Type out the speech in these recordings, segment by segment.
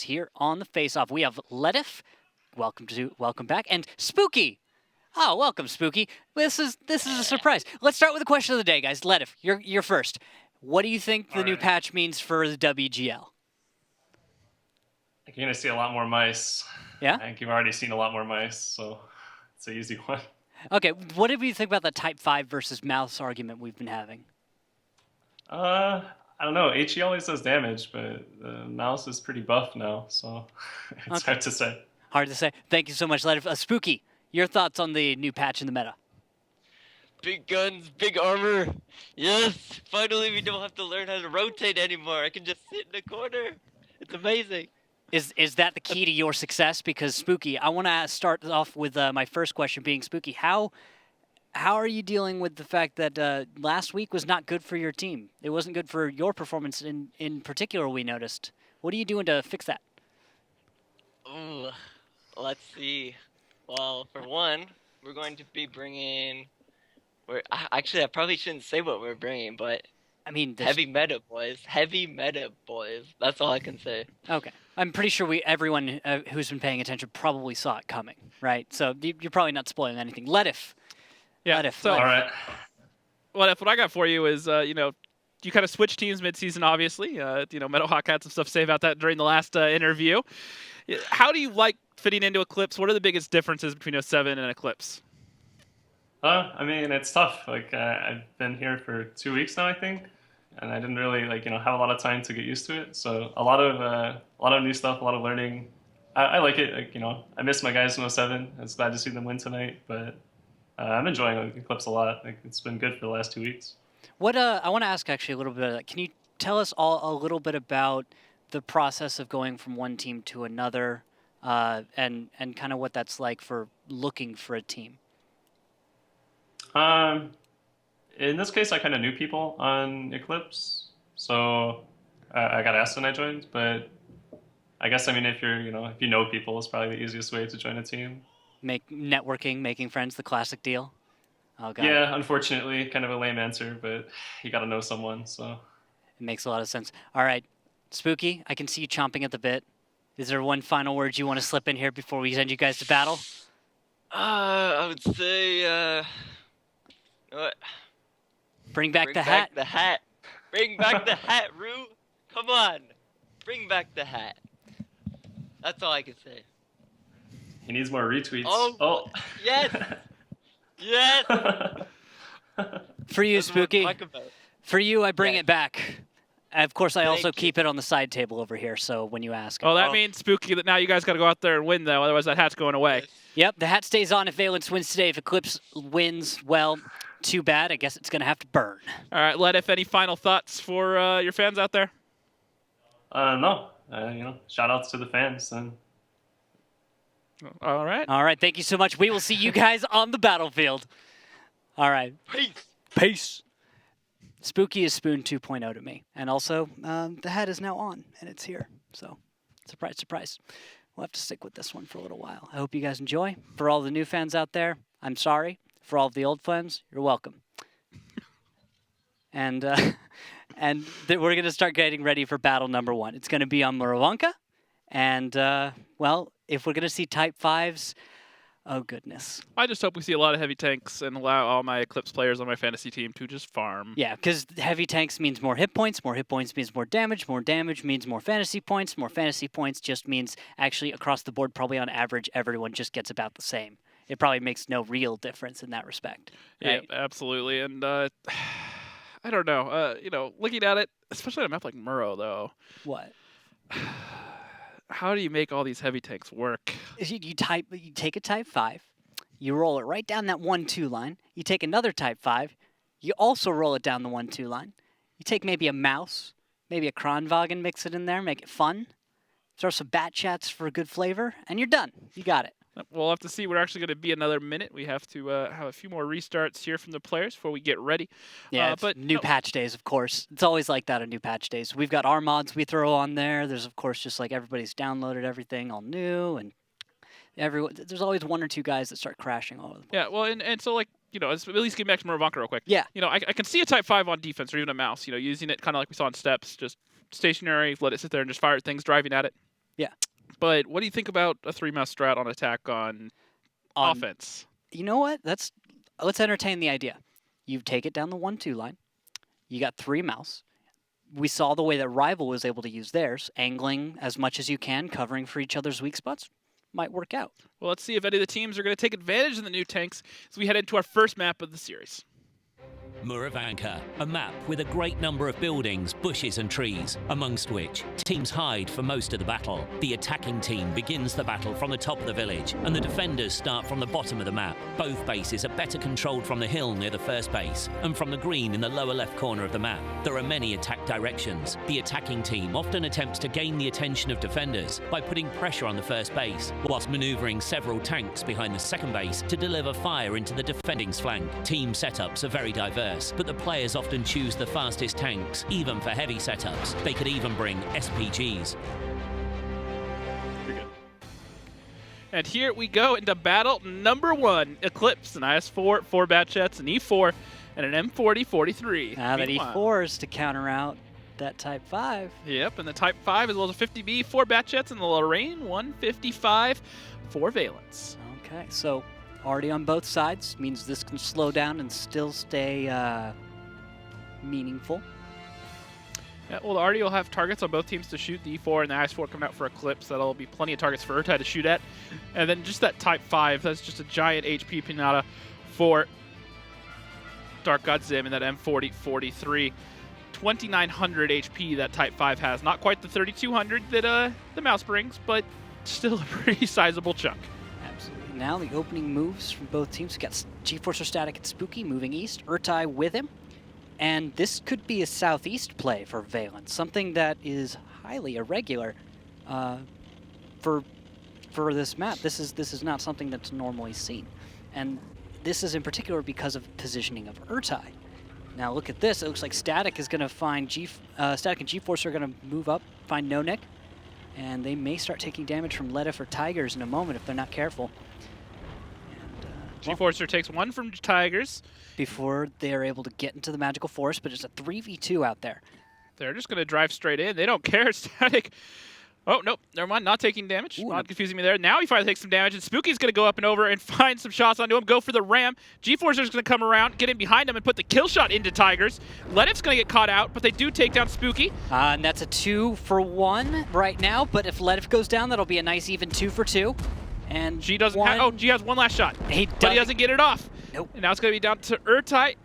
here on the face-off. We have Ledif, welcome back, and Spooky. Oh, welcome, Spooky. This is a surprise. Let's start with the question of the day, guys. Ledif, you're first. What do you think the new patch means for the WGL? I think you're going to see a lot more mice. Yeah? I think you've already seen a lot more mice, so it's an easy one. Okay, what do you think about the Type 5 versus mouse argument we've been having? I don't know. HE always does damage, but the mouse is pretty buff now, so it's hard to say. Hard to say. Thank you so much, Ledif. Spooky, your thoughts on the new patch in the meta? Big guns, big armor. Yes, finally we don't have to learn how to rotate anymore. I can just sit in a corner. It's amazing. Is that the key to your success? Because Spooky, I want to start off with my first question being, Spooky, how are you dealing with the fact that last week was not good for your team? It wasn't good for your performance in particular, we noticed. What are you doing to fix that? Ooh, let's see. Well, for one, we're going to be bringing... Actually, I probably shouldn't say what we're bringing, but... I mean, heavy meta, boys. Heavy meta, boys. That's all I can say. Okay. I'm pretty sure everyone who's been paying attention probably saw it coming, right? So you're probably not spoiling anything. Ledif. Yeah. Ledif. So, all right. Ledif, what I got for you is, you kind of switch teams mid-season, obviously. Meadowhawk had some stuff to say about that during the last interview. How do you like fitting into eClipse? What are the biggest differences between 07 and eClipse? I mean, it's tough. Like, I've been here for 2 weeks now, I think, and I didn't really have a lot of time to get used to it. So a lot of new stuff, a lot of learning. I like it. I miss my guys from 07. I was glad to see them win tonight, but I'm enjoying Eclipse a lot. Like, it's been good for the last 2 weeks. What I want to ask actually a little bit of that. Can you tell us all a little bit about the process of going from one team to another, and kind of what that's like for looking for a team? In this case, I kind of knew people on Eclipse, so I got asked when I joined. But I guess, I mean, if you know people, it's probably the easiest way to join a team. Networking, making friends, the classic deal. Oh God. Yeah, unfortunately, kind of a lame answer, but you got to know someone, so. It makes a lot of sense. All right, Spooky, I can see you chomping at the bit. Is there one final word you want to slip in here before we send you guys to battle? I would say, what? Bring back the hat. hat. The hat. Bring back the hat, Rue. Come on. Bring back the hat. That's all I can say. He needs more retweets. Oh. Yes. Yes. For you, That's what I'm Spooky. talking about. For you, I bring it back. Of course, I also Thank you. keep it on the side table over here, so when you ask. Oh, that means, Spooky, that now you guys got to go out there and win, though. Otherwise, that hat's going away. Yes. Yep, the hat stays on if Valence wins today. If Eclipse wins, well, too bad. I guess it's going to have to burn. All right, Ledif, any final thoughts for your fans out there? No. Shout outs to the fans then. All right. All right, thank you so much. We will see you guys on the battlefield. All right. Peace. Peace. Spooky is Spoon 2.0 to me. And also, the hat is now on, and it's here. So, surprise, surprise. We'll have to stick with this one for a little while. I hope you guys enjoy. For all the new fans out there, I'm sorry. For all of the old fans, you're welcome. And we're going to start getting ready for battle number 1. It's going to be on Moravanka. And, well, if we're going to see Type 5s, oh, goodness. I just hope we see a lot of heavy tanks and allow all my Eclipse players on my fantasy team to just farm. Yeah, because heavy tanks means more hit points means more damage means more fantasy points just means actually across the board, probably on average, everyone just gets about the same. It probably makes no real difference in that respect. Right? Yeah, absolutely. And I don't know. Looking at it, especially on a map like Murrow, though. What? How do you make all these heavy tanks work? You take a Type 5, you roll it right down that 1-2 line. You take another Type 5, you also roll it down the 1-2 line. You take maybe a mouse, maybe a Kronwagen, mix it in there, make it fun. Throw some bat chats for a good flavor, and you're done. You got it. We'll have to see. We're actually going to be another minute. We have to have a few more restarts here from the players before we get ready. Yeah, but new patch days, of course. It's always like that on new patch days. We've got our mods we throw on there. There's, of course, just like everybody's downloaded everything all new, and there's always one or two guys that start crashing all over the place. Yeah, well, and so, like, let's at least get back to Moravanka real quick. Yeah. I can see a Type 5 on defense or even a mouse, using it kind of like we saw in Steps, just stationary, let it sit there and just fire things, driving at it. Yeah. But what do you think about a 3-mouse strat on attack on offense? You know what? Let's entertain the idea. You take it down the 1-2 line. You got 3 mouse. We saw the way that Rival was able to use theirs, angling as much as you can, covering for each other's weak spots. Might work out. Well, let's see if any of the teams are going to take advantage of the new tanks as we head into our first map of the series. Moravanka, a map with a great number of buildings, bushes and trees, amongst which teams hide for most of the battle. The attacking team begins the battle from the top of the village, and the defenders start from the bottom of the map. Both bases are better controlled from the hill near the first base, and from the green in the lower left corner of the map. There are many attack directions. The attacking team often attempts to gain the attention of defenders by putting pressure on the first base, whilst manoeuvring several tanks behind the second base to deliver fire into the defending's flank. Team setups are very diverse, but the players often choose the fastest tanks, even for heavy setups. They could even bring SPGs. And here we go into battle number 1. eClipse, an IS-4, 4 Batchets, an E4, and an M40-43. Now that E4 is to counter out that Type 5. Yep, and the Type 5 as well as a 50B, 4 Batchets, and the Lorraine 155 for Valence. Okay, so already on both sides means this can slow down and still stay meaningful. Yeah, well, already will have targets on both teams to shoot. The E4 and the IS-4 coming out for eClipse. That'll be plenty of targets for Urtai to shoot at. And then just that Type 5, that's just a giant HP pinata for Dark God Zim and that M40-43. 2,900 HP that Type 5 has. Not quite the 3,200 that the mouse brings, but still a pretty sizable chunk. Absolutely. Now the opening moves from both teams. We've got G-Forcer Static and Spooky moving east. Urtai with him. And this could be a southeast play for Valence, something that is highly irregular for this map. This is not something that's normally seen. And this is in particular because of positioning of Urtai. Now look at this. It looks like Static is going to find Static and G-Force are going to move up, find No Nick, and they may start taking damage from Ledif or Tigers in a moment if they're not careful. G-Forcer takes 1 from Tigers before they are able to get into the Magical Forest, but it's a 3v2 out there. They're just going to drive straight in. They don't care. Static. Oh, nope. Never mind. Not taking damage. Ooh, not confusing me there. Now he finally takes some damage, and Spooky's going to go up and over and find some shots onto him. Go for the ram. G-Forcer's going to come around, get in behind him, and put the kill shot into Tigers. Ledif's going to get caught out, but they do take down Spooky. And that's a 2-for-1 right now, but if Ledif goes down, that'll be a nice even 2-for-2. And G doesn't have, oh, G has one last shot. But he doesn't get it off. Nope. And now it's going to be down to Urtai.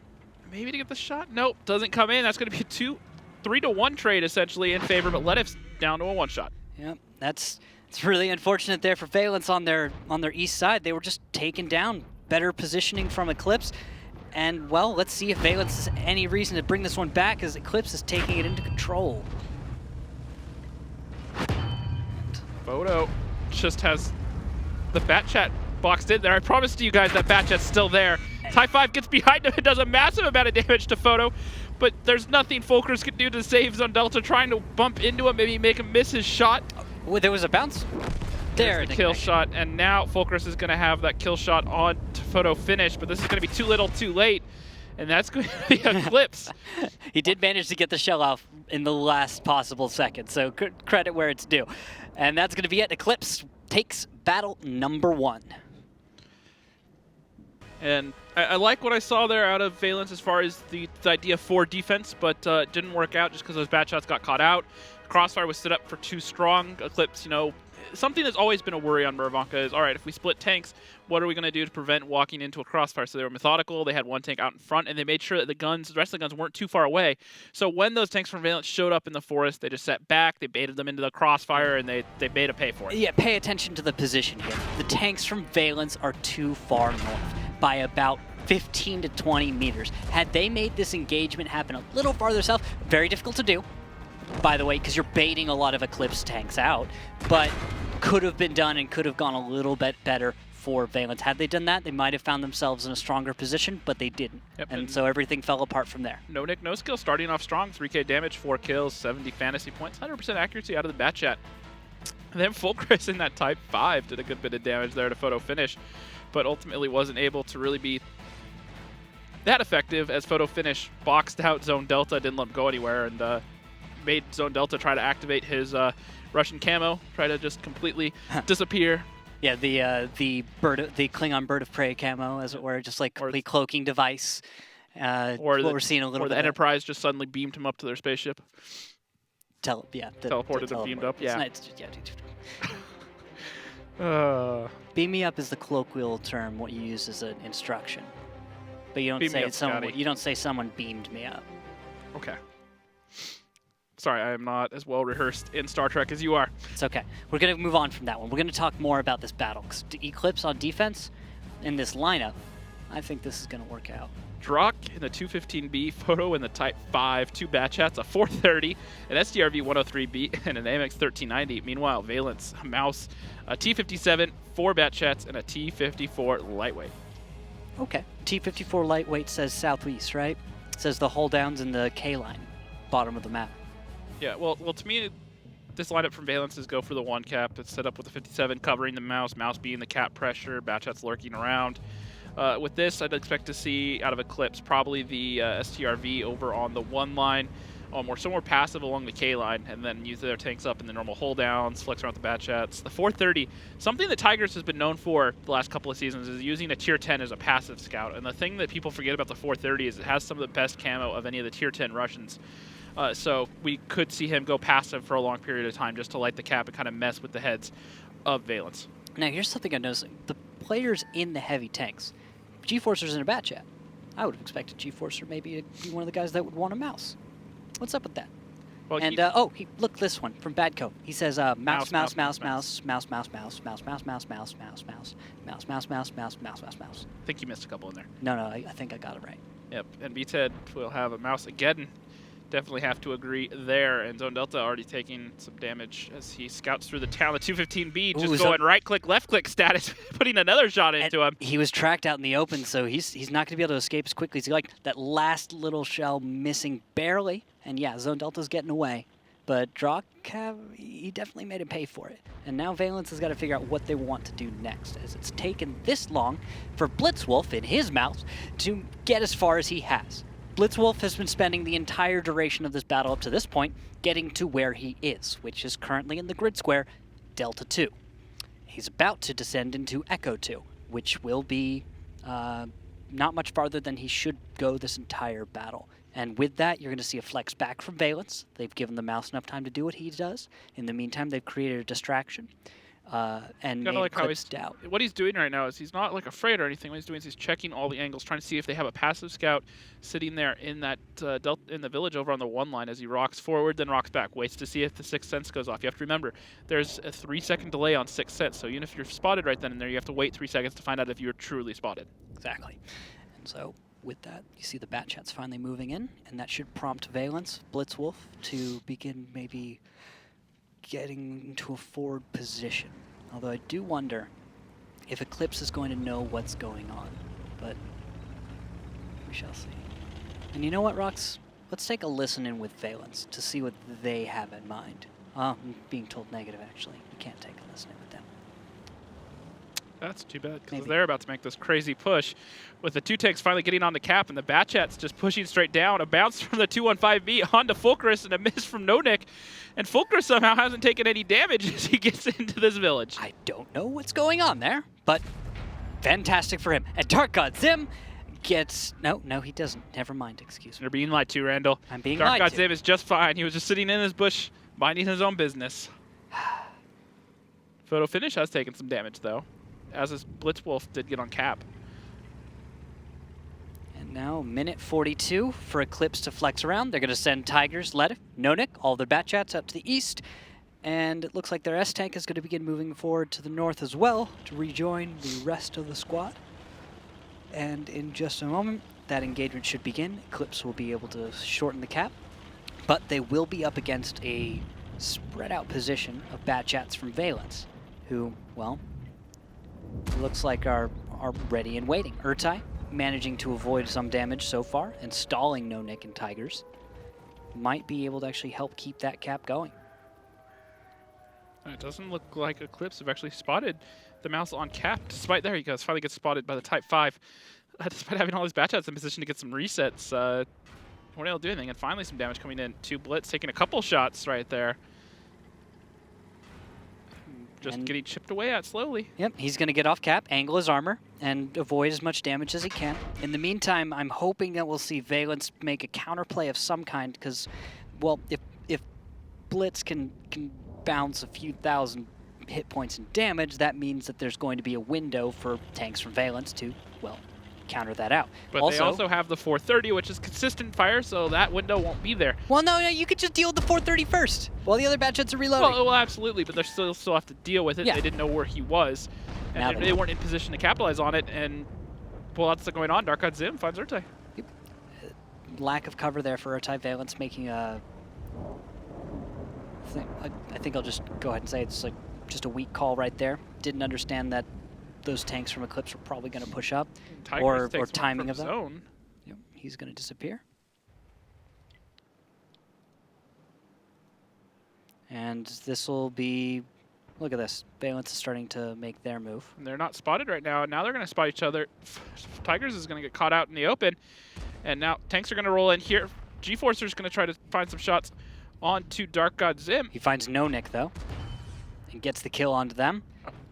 Maybe to get the shot. Nope, doesn't come in. That's going to be a 3-to-1 trade essentially in favor, but Ledif's down to a 1-shot. Yep, it's really unfortunate there for Valence on their east side. They were just taken down. Better positioning from eClipse. And, well, let's see if Valence has any reason to bring this one back as eClipse is taking it into control. Photo just has the Batchat boxed in there. I promised you guys that Batchat's still there. Type 5 gets behind him and does a massive amount of damage to Photo, but there's nothing Fulcrus can do to save Zundelta, trying to bump into him, maybe make him miss his shot. Well, there was a bounce. There's the kill shot, and now Fulcrus is going to have that kill shot on to Photo finish, but this is going to be too little too late, and that's going to be eClipse. He did manage to get the shell off in the last possible second, so credit where it's due. And that's going to be it. eClipse takes battle number 1. And I like what I saw there out of Valence as far as the idea for defense, but it didn't work out just because those bad shots got caught out. Crossfire was set up for too strong. eClipse, you know, something that's always been a worry on Moravanka is, all right, if we split tanks, what are we going to do to prevent walking into a crossfire? So they were methodical. They had one tank out in front, and they made sure that the rest of the guns weren't too far away. So when those tanks from Valence showed up in the forest, they just sat back, they baited them into the crossfire, and they made a pay for it. Yeah, pay attention to the position here. The tanks from Valence are too far north by about 15 to 20 meters. Had they made this engagement happen a little farther south, very difficult to do, by the way, because you're baiting a lot of eClipse tanks out, but could have been done and could have gone a little bit better for Valence. Had they done that, they might have found themselves in a stronger position, but they didn't. Yep, and so everything fell apart from there. No Nick, no skill, starting off strong, 3k damage, 4 kills, 70 fantasy points, 100% accuracy out of the Batchat. And then Fulcrus in that Type 5 did a good bit of damage there to Photo finish, but ultimately wasn't able to really be that effective as Photo finish boxed out Zone Delta, didn't let him go anywhere, and made Zone Delta try to activate his Russian camo, try to just completely disappear. Yeah, the Klingon bird of prey camo, as it were, just like complete cloaking device. What we're seeing a little or bit. the Enterprise just suddenly beamed him up to their spaceship. Teleported and beamed up. Yeah. Beam me up is the colloquial term what you use as an instruction, but you don't Beam me say up, Scotty. you don't say someone beamed me up. Okay. Sorry, I am not as well rehearsed in Star Trek as you are. It's okay. We're gonna move on from that one. We're gonna talk more about this battle. 'Cause eClipse on defense in this lineup, I think this is gonna work out. Drock in the 215B, Photo in the Type 5, 2 Bat Chats, a 430, an SDRV 103B, and an AMX 1390. Meanwhile, Valence, a Mouse, a T57, 4 Bat Chats, and a T54 Lightweight. Okay. T54 lightweight says southeast, right? It says the hull downs in the K line, bottom of the map. Yeah, well, to me, this lineup from Valence is go for the 1 cap. It's set up with the 57 covering the Mouse, Mouse being the cap pressure, Bat Chats lurking around. With this, I'd expect to see out of eClipse probably the STRV over on the 1 line, or somewhere passive along the K line, and then use their tanks up in the normal hold downs, flex around the Bat Chats. The 430, something that Tigers has been known for the last couple of seasons is using a tier 10 as a passive scout. And the thing that people forget about the 430 is it has some of the best camo of any of the tier 10 Russians. So we could see him go passive for a long period of time just to light the cap and kind of mess with the heads of Valence. Now, here's something I'm noticing. The players in the heavy tanks, G-Forcer's in a Bat Chat. I would have expected G-Forcer maybe to be one of the guys that would want a Mouse. What's up with that? Well, And look, this one from Badco. He says mouse, mouse, mouse, mouse, mouse, mouse, mouse, mouse, mouse, mouse, mouse, mouse, mouse, mouse, mouse, mouse, mouse, mouse, mouse, mouse. I think you missed a couple in there. No, I think I got it right. Yep, and BTED will have a Mouse again. Definitely have to agree there. And Zone Delta already taking some damage as he scouts through the town. The 215B just going right-click, left-click status, putting another shot into him. He was tracked out in the open, so he's not going to be able to escape as quickly. He's like that last little shell missing barely. And yeah, Zone Delta's getting away. But Drock, he definitely made him pay for it. And now Valence has got to figure out what they want to do next, as it's taken this long for Blitzwolf in his mouth to get as far as he has. Blitzwolf has been spending the entire duration of this battle up to this point getting to where he is, which is currently in the grid square, Delta 2. He's about to descend into Echo 2, which will be not much farther than he should go this entire battle. And with that, you're going to see a flex back from Valence. They've given the Mouse enough time to do what he does. In the meantime, they've created a distraction. And made like how out. What he's doing right now is he's not like afraid or anything. What he's doing is he's checking all the angles, trying to see if they have a passive scout sitting there in that in the village over on the 1 line as he rocks forward, then rocks back, waits to see if the 6th sense goes off. You have to remember, there's a 3-second delay on 6th sense, so even if you're spotted right then and there, you have to wait 3 seconds to find out if you're truly spotted. Exactly. And so with that, you see the Bat Chats finally moving in, and that should prompt Valence, Blitzwolf, to begin maybe getting into a forward position. Although I do wonder if eClipse is going to know what's going on, but we shall see. And you know what, Rox? Let's take a listen in with Valence to see what they have in mind. I'm being told negative, actually. We can't take a listen in with them. That's too bad, because they're about to make this crazy push with the 2 tanks finally getting on the cap and the Bat Chats just pushing straight down. A bounce from the 215B onto Fulcrus and a miss from Nonik. And Fulcrus somehow hasn't taken any damage as he gets into this village. I don't know what's going on there, but fantastic for him. And Dark God Zim gets... No, he doesn't. Never mind, excuse me. You're being lied to, Randall. I'm being Dark lied God to. Zim is just fine. He was just sitting in his bush, minding his own business. Photo Finish has taken some damage, though, as his Blitzwolf did get on cap. And now, minute 42 for Eclipse to flex around. They're going to send Tigers, Ledif, Nonik, all their Bat Chats up to the east. And it looks like their S-Tank is going to begin moving forward to the north as well to rejoin the rest of the squad. And in just a moment, that engagement should begin. Eclipse will be able to shorten the cap, but they will be up against a spread out position of Bat Chats from Valence, who, well, looks like are ready and waiting. Urtai managing to avoid some damage so far and stalling Nonik and Tigers might be able to actually help keep that cap going. It doesn't look like Eclipse have actually spotted the Mouse on cap, despite there he goes, finally gets spotted by the Type 5. Despite having all his Bat Chats in position to get some resets. weren't able to do anything. And finally some damage coming in. 2 Blitz taking a couple shots right there. Just getting chipped away at slowly. Yep, he's going to get off cap, angle his armor, and avoid as much damage as he can. In the meantime, I'm hoping that we'll see Valence make a counterplay of some kind, because, well, if Blitz can bounce a few thousand hit points in damage, that means that there's going to be a window for tanks from Valence to, well, counter that out. But they also have the 430, which is consistent fire, so that window won't be there. Well, no, you could just deal with the 430 first, while the other batch heads are reloading. Well, absolutely, but they still have to deal with it. Yeah. They didn't know where he was, and they weren't in position to capitalize on it, and well, that's going on. Dark God Zim finds Urtai. Yep. Lack of cover there for Urtai. Valence making a thing. I think I'll just go ahead and say it's like just a weak call right there. Didn't understand that those tanks from Eclipse were probably going to push up, or timing of that. Zone. Yep, he's going to disappear. And this will be, look at this. Valence is starting to make their move. And they're not spotted right now, and now they're going to spot each other. Tigers is going to get caught out in the open, and now tanks are going to roll in here. G-Forcer's going to try to find some shots onto Dark God Zim. He finds No Nick, though, and gets the kill onto them.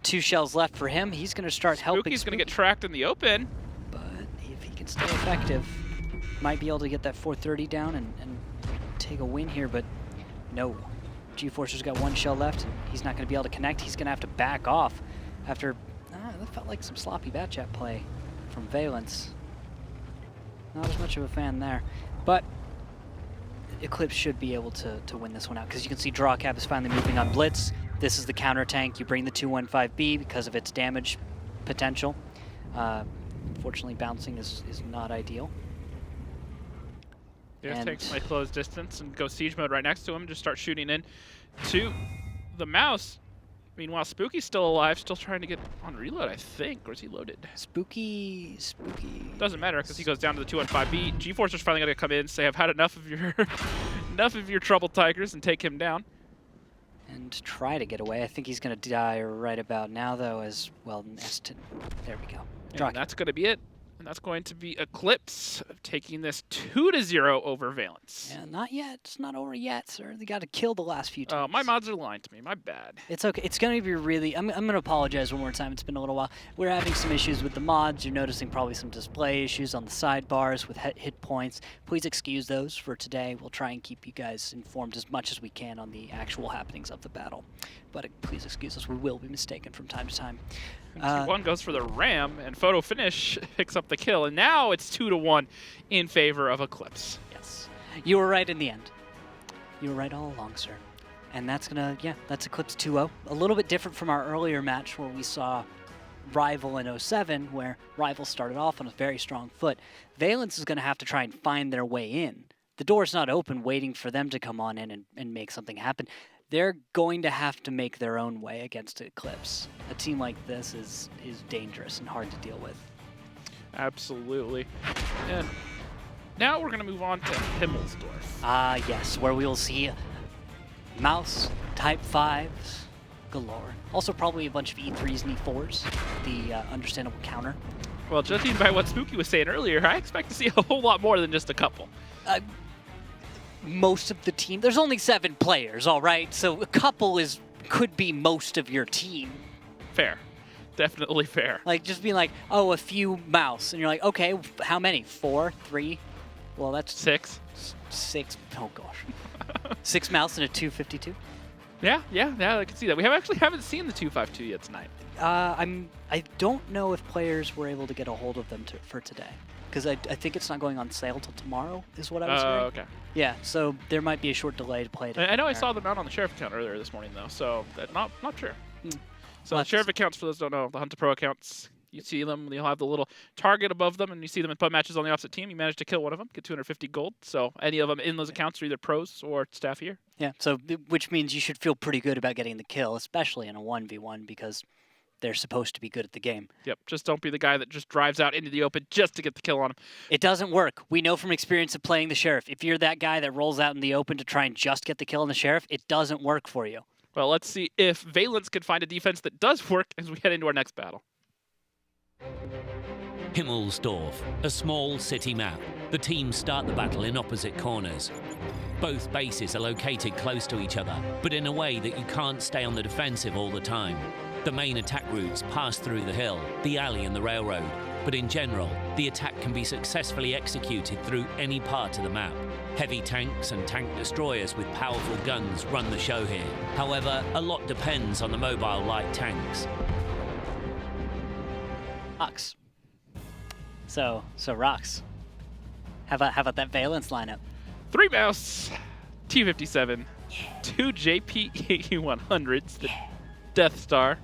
2 shells left for him. He's going to start helping. Spooky's going to get tracked in the open. But if he can stay effective, might be able to get that 430 down and take a win here, but no. G-Forcer's got 1 shell left. And he's not going to be able to connect. He's going to have to back off after, that felt like some sloppy bat-chat play from Valence. Not as much of a fan there. But Eclipse should be able to win this one out, because you can see Drawcap is finally moving on Blitz. This is the counter tank. You bring the 215B because of its damage potential. Unfortunately, bouncing is not ideal. This takes my close distance and go siege mode right next to him and just start shooting in to the mouse. Meanwhile, Spooky's still alive, still trying to get on reload, I think. Or is he loaded? Spooky. Doesn't matter, because he goes down to the 215B. G-Forcer's finally going to come in and say, I've had enough of your enough of your trouble, Tigers, and take him down. And try to get away. I think he's going to die right about now, though, as well nested. There we go. And that's going to be it. And that's going to be Eclipse taking this 2-0 over Valence. Yeah, not yet. It's not over yet, sir. They got to kill the last few times. My mods are lying to me. My bad. It's okay. It's going to be really... I'm going to apologize one more time. It's been a little while. We're having some issues with the mods. You're noticing probably some display issues on the sidebars with hit points. Please excuse those for today. We'll try and keep you guys informed as much as we can on the actual happenings of the battle. But please excuse us. We will be mistaken from time to time. T1 goes for the ram, and Photo Finish picks up the kill, and now it's 2-1 in favor of Eclipse. Yes. You were right in the end. You were right all along, sir. And that's that's Eclipse 2-0. A little bit different from our earlier match where we saw Rival in 07, where Rival started off on a very strong foot. Valence is going to have to try and find their way in. The door's not open waiting for them to come on in and make something happen. They're going to have to make their own way against Eclipse. A team like this is dangerous and hard to deal with. Absolutely. And now we're going to move on to Himmelsdorf. Yes, where we will see Mouse, Type 5s galore. Also probably a bunch of E3s and E4s, the understandable counter. Well, judging by what Spooky was saying earlier, I expect to see a whole lot more than just a couple. Most of the team. There's only 7 players, all right? So a couple could be most of your team. Fair. Definitely fair. Like, just being like, oh, a few mouse. And you're like, okay, how many? 4? 3? Well, that's... 6. 6. Oh, gosh. 6 mouse and a 252? Yeah, I can see that. We haven't seen the 252 yet tonight. I don't know if players were able to get a hold of them for today. Because I think it's not going on sale till tomorrow, is what I was hearing. Okay. Yeah, so there might be a short delay to play it. I know I saw them out on the Sheriff account earlier this morning, though, so not sure. So Well, the Sheriff accounts, for those who don't know, the Hunter Pro accounts, you see them, you'll have the little target above them, and you see them in pub matches on the opposite team. You manage to kill one of them, get 250 gold. So any of them in those accounts are either pros or staff here. Yeah, so which means you should feel pretty good about getting the kill, especially in a 1v1, because they're supposed to be good at the game. Yep, just don't be the guy that just drives out into the open just to get the kill on him. It doesn't work. We know from experience of playing the Sheriff. If you're that guy that rolls out in the open to try and just get the kill on the Sheriff, it doesn't work for you. Well, let's see if Valence can find a defense that does work as we head into our next battle. Himmelsdorf, a small city map. The teams start the battle in opposite corners. Both bases are located close to each other, but in a way that you can't stay on the defensive all the time. The main attack routes pass through the hill, the alley and the railroad, but in general, the attack can be successfully executed through any part of the map. Heavy tanks and tank destroyers with powerful guns run the show here. However, a lot depends on the mobile light tanks. Rocks. So Rocks. How about that Valence lineup? 3 mouse, T-57, 2 JP-100s, the Death Star,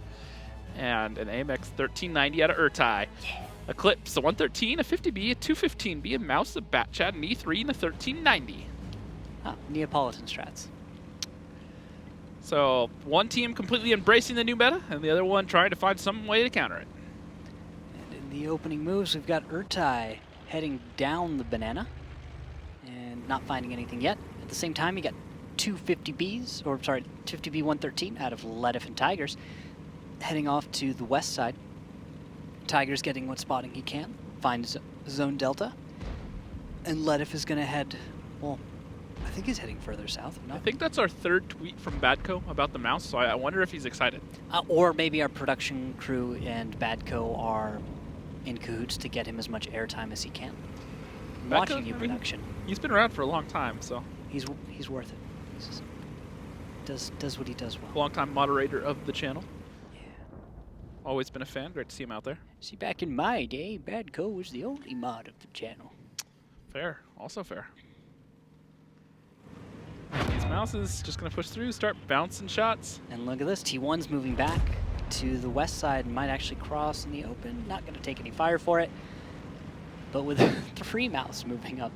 and an AMX 1390 out of Urtai. Eclipse, a 113, a 50B, a 215B, a mouse, a Batchat, an E3, and a 1390. Oh, Neapolitan strats. So one team completely embracing the new meta, and the other one trying to find some way to counter it. And in the opening moves, we've got Urtai heading down the banana and not finding anything yet. At the same time, you got 250Bs, or sorry, 50B 113 out of Ledif and Tigers heading off to the west side. Tigers getting what spotting he can, finds Zone Delta, and Ledif is going to head, well, I think he's heading further south. I think that's our 3rd tweet from Badco about the mouse, so I wonder if he's excited. Or maybe our production crew and Badco are in cahoots to get him as much airtime as he can. I'm Badco, watching you, I mean, production. He's been around for a long time, so. He's worth it. Does what he does well. Longtime moderator of the channel. Yeah. Always been a fan. Great to see him out there. See, back in my day, Badco was the only mod of the channel. Fair. Also fair. These mouses just going to push through, start bouncing shots. And look at this, T1's moving back to the west side and might actually cross in the open. Not going to take any fire for it. But with 3 mouse moving up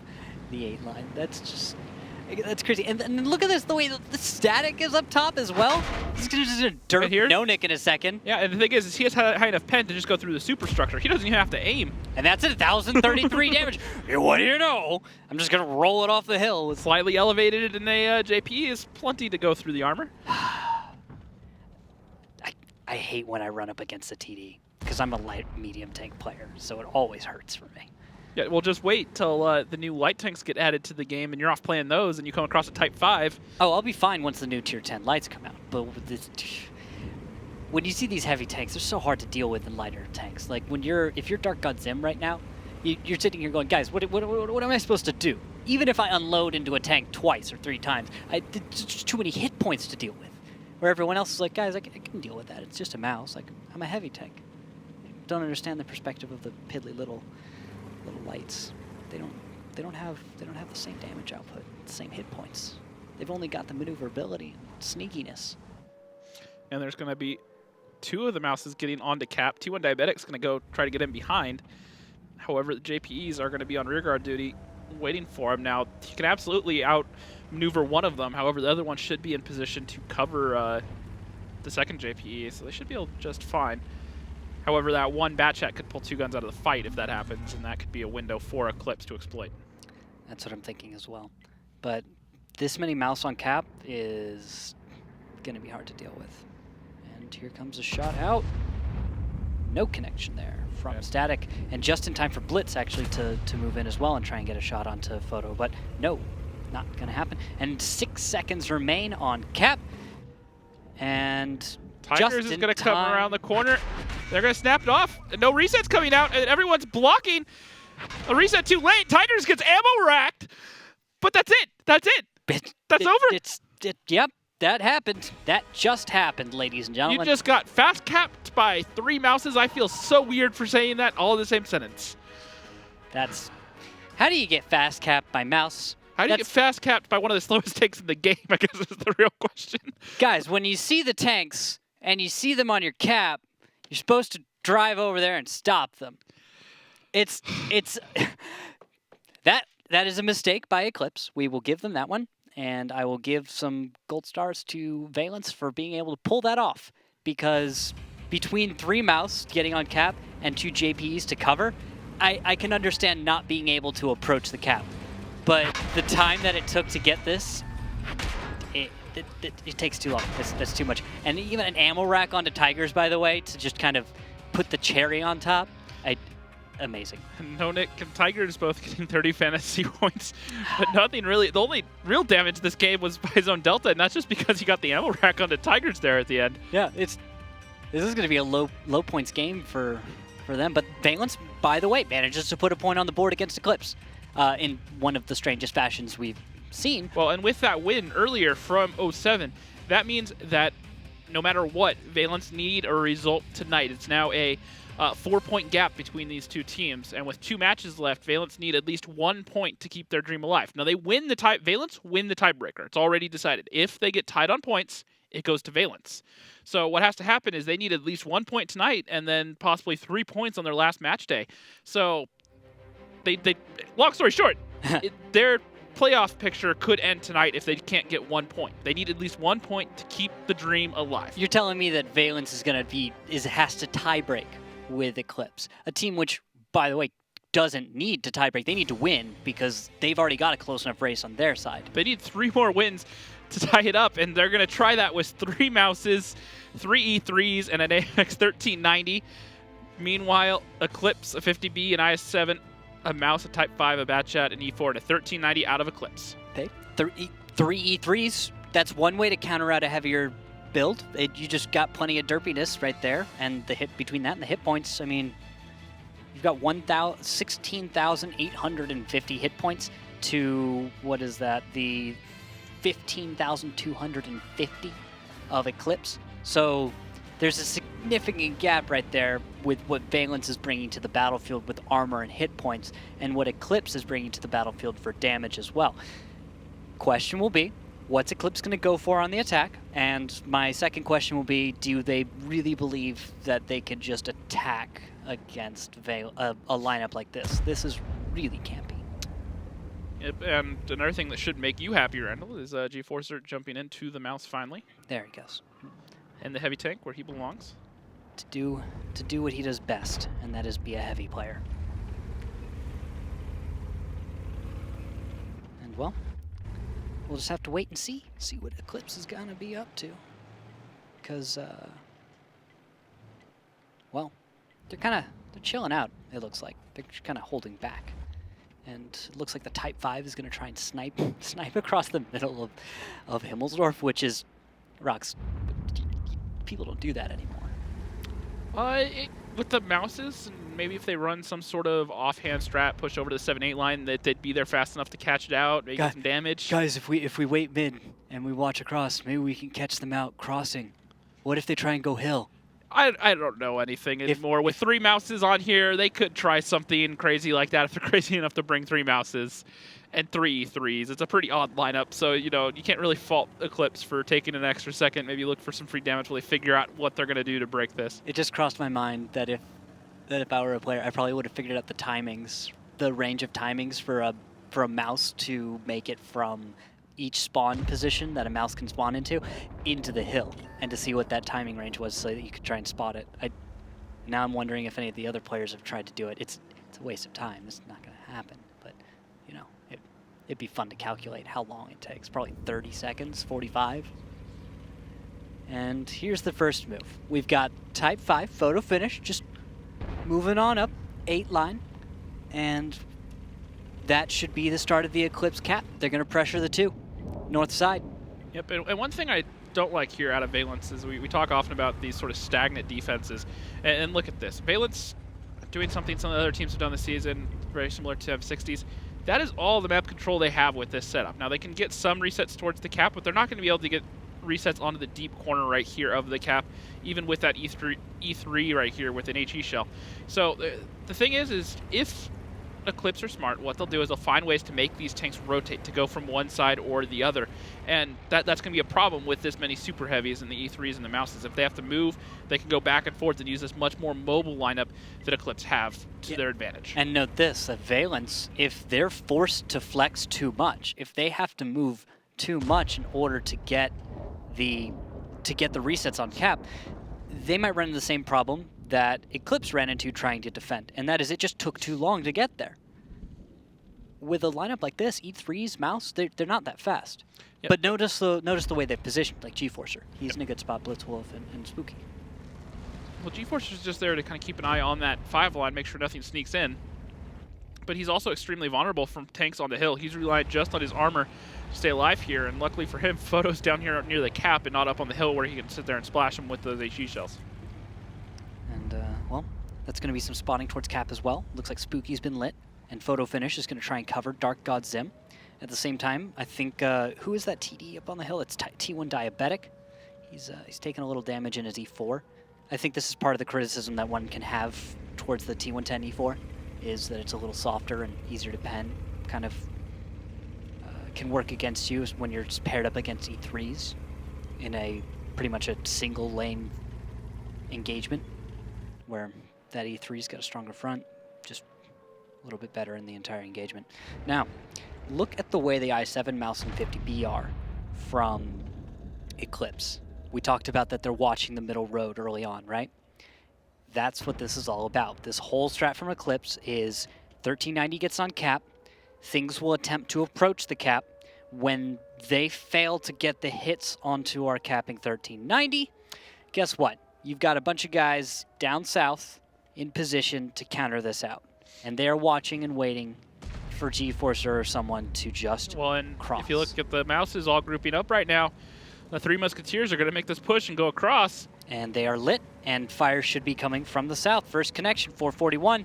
the 8 line, that's crazy. And look at this, the way the static is up top as well. He's going to just dirt Right here? no-nick in a second. Yeah, and the thing is he has high enough pen to just go through the superstructure. He doesn't even have to aim. And that's at 1,033 damage. What do you know? I'm just going to roll it off the hill with Slightly elevated in a JP is plenty to go through the armor. I hate when I run up against a TD because I'm a light medium tank player, so it always hurts for me. Yeah, well, just wait till the new light tanks get added to the game and you're off playing those and you come across a Type 5. Oh, I'll be fine once the new Tier 10 lights come out, but with this, when you see these heavy tanks, they're so hard to deal with in lighter tanks. Like if you're Dark God Zim right now, you're sitting here going, guys, what am I supposed to do? Even if I unload into a tank twice or 3 times, there's just too many hit points to deal with. Where everyone else is like, guys, I can deal with that. It's just a mouse. Like, I'm a heavy tank. Don't understand the perspective of the piddly little lights. They don't have the same damage output, the same hit points. They've only got the maneuverability, sneakiness. And there's going to be 2 of the mouses getting onto cap. T1 Diabetic's going to go try to get in behind. However, the JPEs are going to be on rearguard duty waiting for him. Now, he can absolutely outmaneuver one of them. However, the other one should be in position to cover the second JPE, so they should be able just fine. However, that one Batchat could pull 2 guns out of the fight if that happens, and that could be a window for Eclipse to exploit. That's what I'm thinking as well. But this many mouse on cap is going to be hard to deal with. And here comes a shot out. No connection there from Static, and just in time for Blitz actually to move in as well and try and get a shot onto Photo, but no, not going to happen. And 6 seconds remain on cap, and Tigers is going to come around the corner. They're going to snap it off. No reset's coming out, and everyone's blocking. A reset too late. Tigers gets ammo racked, but that's it. That's it. That's over. Yep, that happened. That just happened, ladies and gentlemen. You just got fast capped by 3 mouses. I feel so weird for saying that all in the same sentence. How do you get fast capped by mouse? How do you get fast capped by one of the slowest tanks in the game, I guess is the real question. Guys, when you see the tanks and you see them on your cap, you're supposed to drive over there and stop them. It's that is a mistake by Eclipse. We will give them that one, and I will give some gold stars to Valence for being able to pull that off, because between 3 mouse getting on cap and 2 JPs to cover, I can understand not being able to approach the cap. But the time that it took to get this, it takes too long. That's too much. And even an ammo rack onto Tigers, by the way, to just kind of put the cherry on top. amazing. No Nick and Tigers both getting 30 fantasy points, but nothing really. The only real damage this game was by his own Delta, and that's just because he got the ammo rack onto Tigers there at the end. Yeah, this is going to be a low points game for them. But Valence, by the way, manages to put a point on the board against eClipse in one of the strangest fashions we've seen. Well, and with that win earlier from 07, that means that no matter what, Valence need a result tonight. It's now a 4-point gap between these two teams, and with 2 matches left, Valence need at least 1 point to keep their dream alive. Now Valence win the tiebreaker. It's already decided. If they get tied on points, it goes to Valence. So what has to happen is they need at least 1 point tonight, and then possibly 3 points on their last match day. So they long story short, their playoff picture could end tonight if they can't get 1 point. They need at least 1 point to keep the dream alive. You're telling me that Valence has to tiebreak with eClipse, a team which, by the way, doesn't need to tiebreak. They need to win because they've already got a close enough race on their side. They need 3 more wins to tie it up, and they're going to try that with 3 Mouses, 3 E3s, and an AX 1390. Meanwhile, eClipse, a 50B, an IS-7, a Mouse, a Type 5, a Batchat, an E4, and a 1390 out of eClipse. Okay, 3 E3s, that's one way to counter out a heavier build. You just got plenty of derpiness right there, and the hit between that and the hit points, I mean, you've got 16,850 hit points to, what is that, the 15,250 of eClipse. So there's a significant gap right there with what Valence is bringing to the battlefield with armor and hit points, and what eClipse is bringing to the battlefield for damage as well. Question will be, what's eClipse going to go for on the attack? And my second question will be, do they really believe that they can just attack against a lineup like this? This is really campy. Yep, and another thing that should make you happy, Randall, is G-Forcer jumping into the Mouse finally. There he goes. And the heavy tank where he belongs. To do what he does best, and that is be a heavy player. And well, we'll just have to wait and see what eClipse is gonna be up to. Because well, they're chilling out, it looks like. They're kind of holding back. And it looks like the Type 5 is going to try and snipe across the middle of Himmelsdorf, which is, Rocks, people don't do that anymore. With the Mouses, and maybe if they run some sort of offhand strat, push over to the 7-8 line, that they'd be there fast enough to catch it out, make some damage. Guys, if we wait mid and we watch across, maybe we can catch them out crossing. What if they try and go hill? I don't know anything anymore. With 3 Mouses on here, they could try something crazy like that if they're crazy enough to bring 3 Mouses and 3 E3s. It's a pretty odd lineup, so you can't really fault eClipse for taking an extra second. Maybe look for some free damage while they figure out what they're going to do to break this. It just crossed my mind that if I were a player, I probably would have figured out the timings, the range of timings for a Mouse to make it from each spawn position that a Mouse can spawn into the hill, and to see what that timing range was so that you could try and spot it. Now I'm wondering if any of the other players have tried to do it. It's a waste of time. This is not going to happen, but it'd be fun to calculate how long it takes. Probably 30 seconds, 45. And here's the first move. We've got Type 5 photo finish, just moving on up 8 line, and that should be the start of the eClipse cap. They're going to pressure the 2. North side. Yep, and one thing I don't like here out of Valence is we talk often about these sort of stagnant defenses. And look at this. Valence doing something some of the other teams have done this season, very similar to M60s. That is all the map control they have with this setup. Now, they can get some resets towards the cap, but they're not going to be able to get resets onto the deep corner right here of the cap, even with that E3 right here with an HE shell. So the thing is if eClipse are smart, what they'll do is they'll find ways to make these tanks rotate, to go from one side or the other. And that's going to be a problem with this many super heavies and the E3s and the Mouses. If they have to move, they can go back and forth and use this much more mobile lineup that eClipse have to their advantage. And note this, that Valence, if they're forced to flex too much, if they have to move too much in order to get the resets on cap, they might run into the same problem that eClipse ran into trying to defend, and that is it just took too long to get there. With a lineup like this, E3s, Mouse, they're not that fast. Yep. But notice the way they've positioned, like G-Forcer. He's in a good spot, Blitzwolf and Spooky. Well, G-Force is just there to kind of keep an eye on that 5 line, make sure nothing sneaks in. But he's also extremely vulnerable from tanks on the hill. He's relying just on his armor to stay alive here, and luckily for him, Photo's down here near the cap and not up on the hill where he can sit there and splash him with those HE shells. And, well, that's going to be some spotting towards cap as well. Looks like Spooky's been lit, and Photo Finish is going to try and cover Dark God Zim. At the same time, I think, who is that TD up on the hill? It's T1 Diabetic. He's taking a little damage in his E4. I think this is part of the criticism that one can have towards the T110 E4, is that it's a little softer and easier to pen, kind of can work against you when you're just paired up against E3s in a pretty much a single lane engagement, where that E3's got a stronger front, just a little bit better in the entire engagement. Now, look at the way the i7 mouse and 50B are from eClipse. We talked about that they're watching the middle road early on, right? That's what this is all about. This whole strat from eClipse is 1390 gets on cap, things will attempt to approach the cap. When they fail to get the hits onto our capping 1390, guess what? You've got a bunch of guys down south in position to counter this out. And they're watching and waiting for G-Force or someone to just cross. If you look at the mouses all grouping up right now, the 3 Musketeers are going to make this push and go across. And they are lit, and fire should be coming from the south. First connection, 441.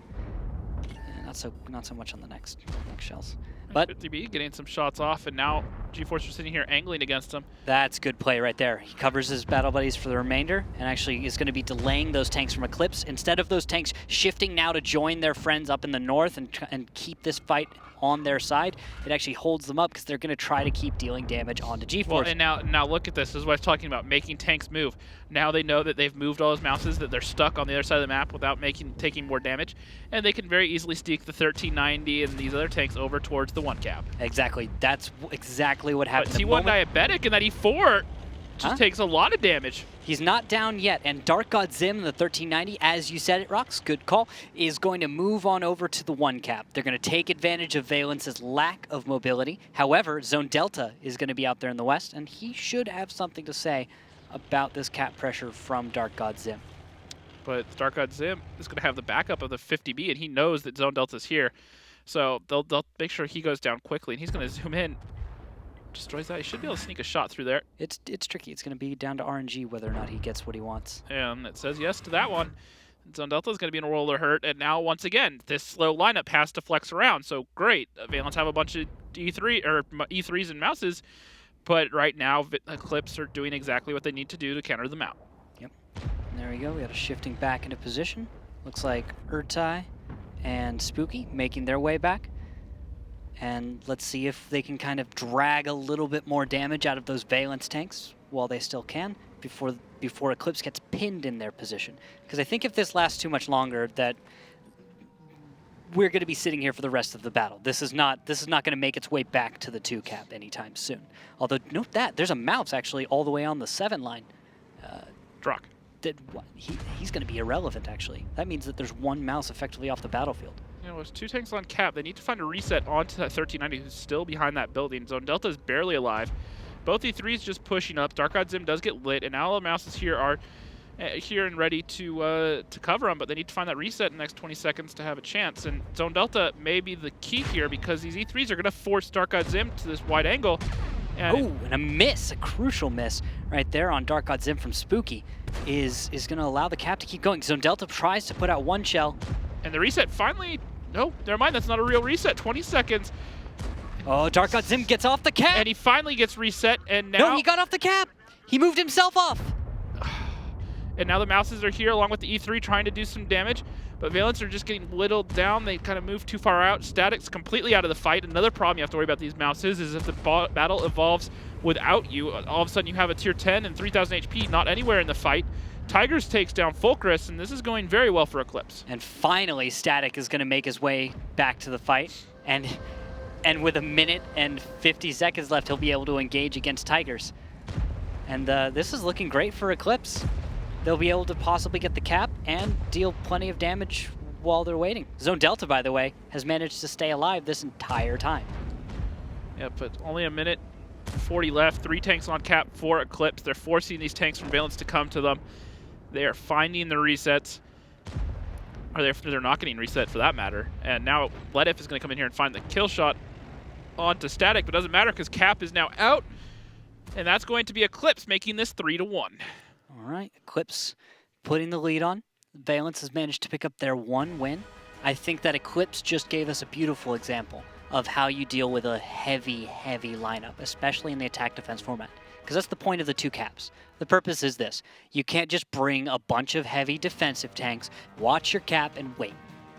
And not so much on the next shells. But 50B getting some shots off, and now G-Force are sitting here angling against him. That's good play right there. He covers his battle buddies for the remainder, and actually is going to be delaying those tanks from eClipse. Instead of those tanks shifting now to join their friends up in the north and keep this fight on their side, it actually holds them up because they're going to try to keep dealing damage onto G-Force. Well, and now look at this. This is what I was talking about, making tanks move. Now they know that they've moved all those mouses, that they're stuck on the other side of the map without taking more damage, and they can very easily sneak the 1390 and these other tanks over towards the 1 cap. Exactly. That's exactly what happened. But T1 Diabetic and that E4 just takes a lot of damage. He's not down yet, and Dark God Zim, the 1390, as you said it, Rox, good call, is going to move on over to the 1 cap. They're going to take advantage of Valence's lack of mobility. However, Zone Delta is going to be out there in the west, and he should have something to say about this cap pressure from Dark God Zim. But Dark God Zim is going to have the backup of the 50B, and he knows that Zone Delta's here. So they'll make sure he goes down quickly, and he's going to zoom in. Destroys that. He should be able to sneak a shot through there. It's tricky. It's going to be down to RNG whether or not he gets what he wants. And it says yes to that one. Zone Delta is going to be in a world of hurt, and now once again, this slow lineup has to flex around. So great, Valence have a bunch of E3s and mouses, but right now eClipse are doing exactly what they need to do to counter them out. Yep. And there we go. We got a shifting back into position. Looks like Urtai and Spooky making their way back. And let's see if they can kind of drag a little bit more damage out of those Valence tanks while they still can before eClipse gets pinned in their position. Because I think if this lasts too much longer, that we're going to be sitting here for the rest of the battle. This is not going to make its way back to the 2 cap anytime soon. Although note that there's a mouse actually all the way on the 7 line. Drock. He's going to be irrelevant actually. That means that there's 1 mouse effectively off the battlefield. You know, there's 2 tanks on cap. They need to find a reset onto that 1390 who's still behind that building. Zone Delta is barely alive. Both E3s just pushing up. Dark God Zim does get lit, and now the mouses here are here and ready to cover them, but they need to find that reset in the next 20 seconds to have a chance. And Zone Delta may be the key here because these E3s are going to force Dark God Zim to this wide angle. And and a miss, a crucial miss right there on Dark God Zim from Spooky is going to allow the cap to keep going. Zone Delta tries to put out 1 shell. And the reset finally, no, never mind, that's not a real reset, 20 seconds. Oh, Dark God Zim gets off the cap. And he finally gets reset, and now... No, he got off the cap. He moved himself off. And now the mouses are here along with the E3 trying to do some damage, but Valence are just getting whittled down. They kind of move too far out. Static's completely out of the fight. Another problem you have to worry about these mouses is if the battle evolves without you, all of a sudden you have a tier 10 and 3,000 HP not anywhere in the fight. Tigers takes down Fulcrus, and this is going very well for eClipse. And finally, Static is going to make his way back to the fight, and with 1 minute and 50 seconds left, he'll be able to engage against Tigers. And this is looking great for eClipse. They'll be able to possibly get the cap and deal plenty of damage while they're waiting. Zone Delta, by the way, has managed to stay alive this entire time. Yeah, but only 1 minute 40 left. 3 tanks on cap for eClipse. They're forcing these tanks from Valence to come to them. They are finding the resets. Or they're not getting reset for that matter. And now Ledif is going to come in here and find the kill shot onto Static, but doesn't matter because Cap is now out. And that's going to be eClipse, making this 3-1. All right, eClipse putting the lead on. Valence has managed to pick up their 1 win. I think that eClipse just gave us a beautiful example of how you deal with a heavy, heavy lineup, especially in the attack-defense format. Because that's the point of the 2 caps. The purpose is this. You can't just bring a bunch of heavy defensive tanks, watch your cap, and wait.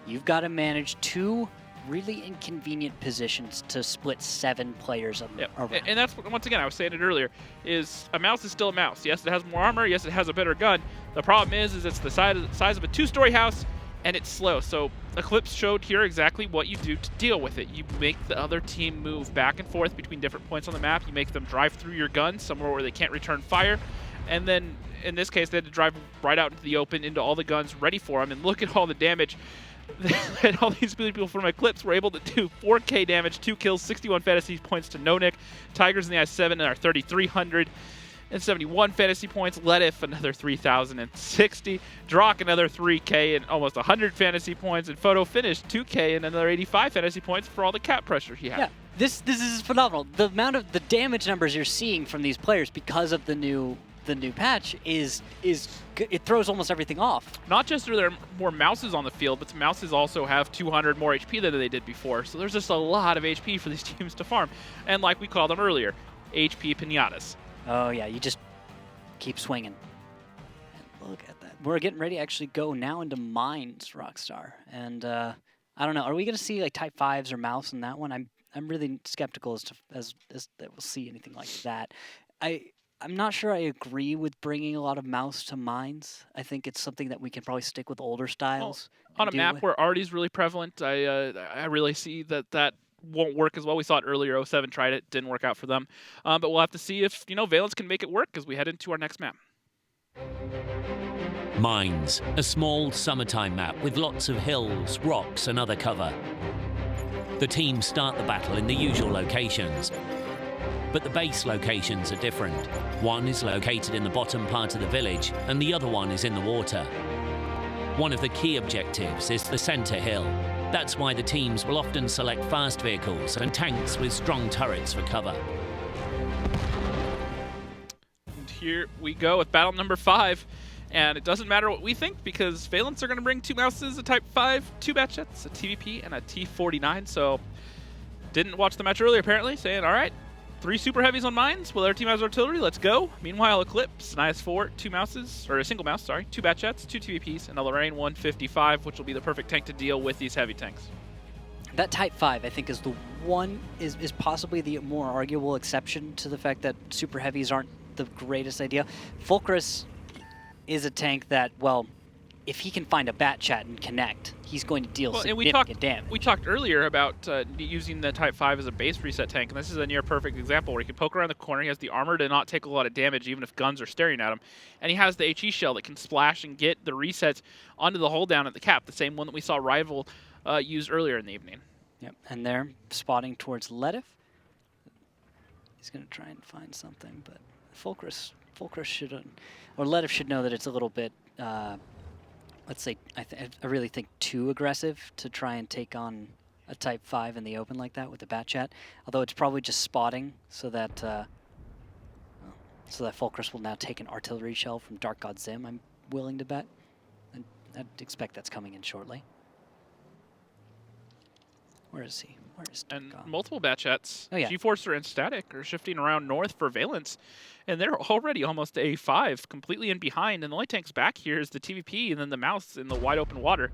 You've got to manage 2 really inconvenient positions to split 7 players around. And that's, once again, I was saying it earlier, is a mouse is still a mouse. Yes, it has more armor. Yes, it has a better gun. The problem is it's the size of a 2-story house, and it's slow. So eClipse showed here exactly what you do to deal with it. You make the other team move back and forth between different points on the map. You make them drive through your gun somewhere where they can't return fire. And then, in this case, they had to drive right out into the open, into all the guns ready for them. And look at all the damage that all these people from eClipse were able to do. 4K damage, 2 kills, 61 fantasy points to No-Nick. Tigers in the I-7 are 3,300. And 71 fantasy points. Ledif, another 3,060. Drock, another 3K and almost 100 fantasy points. And Photo finished 2K and another 85 fantasy points for all the cap pressure he had. Yeah, this is phenomenal. The amount of the damage numbers you're seeing from these players because of the new patch is it throws almost everything off. Not just are there more mouses on the field, but the mouses also have 200 more HP than they did before. So there's just a lot of HP for these teams to farm. And like we called them earlier, HP pinatas. Oh yeah, you just keep swinging. And look at that. We're getting ready to actually go now into mines, Rockstar. And I don't know, are we going to see like Type 5s or mouse in that one? I'm really skeptical as that we'll see anything like that. I'm not sure I agree with bringing a lot of mouse to mines. I think it's something that we can probably stick with older styles. Well, on a map where arty's really prevalent, I really see that won't work as well. We saw it earlier. 07 tried it, didn't work out for them. But we'll have to see if Valence can make it work as we head into our next map. Mines, a small summertime map with lots of hills, rocks and other cover. The teams start the battle in the usual locations, but the base locations are different. One is located in the bottom part of the village and the other one is in the water. One of the key objectives is the center hill. That's why the teams will often select fast vehicles and tanks with strong turrets for cover. And here we go with battle number 5. And it doesn't matter what we think because Valence are going to bring 2 mouses, a Type 5, 2 batchets, a TVP, and a T49. So didn't watch the match earlier apparently, saying, all right, 3 super heavies on mines. Well, our team has artillery. Let's go. Meanwhile, eClipse, an IS-4, 2 mouses, or a single mouse, sorry, 2 batchets, 2 TVPs, and a Lorraine 155, which will be the perfect tank to deal with these heavy tanks. That Type 5, I think, is the one is possibly the more arguable exception to the fact that super heavies aren't the greatest idea. Fulcrus is a tank that, well, if he can find a bat chat and connect, he's going to deal significant damage. We talked earlier about using the Type 5 as a base reset tank, and this is a near perfect example where he can poke around the corner. He has the armor to not take a lot of damage even if guns are staring at him. And he has the HE shell that can splash and get the resets onto the hold down at the cap, the same one that we saw Rival use earlier in the evening. Yep, and they're spotting towards Ledif. He's going to try and find something, but Fulcrus should, or Ledif should know that it's a little bit, let's say, I really think too aggressive to try and take on a Type 5 in the open like that with the bat chat. Although it's probably just spotting so that Fulcrus will now take an artillery shell from Dark God Zim, I'm willing to bet. And I'd expect that's coming in shortly. Where is he? Where is Dark God? Multiple bat chats. Oh, yeah. G-Forcer and Static are shifting around north for Valence, and they're already almost A5, completely in behind, and the only tanks back here is the TVP and then the mouse in the wide open water.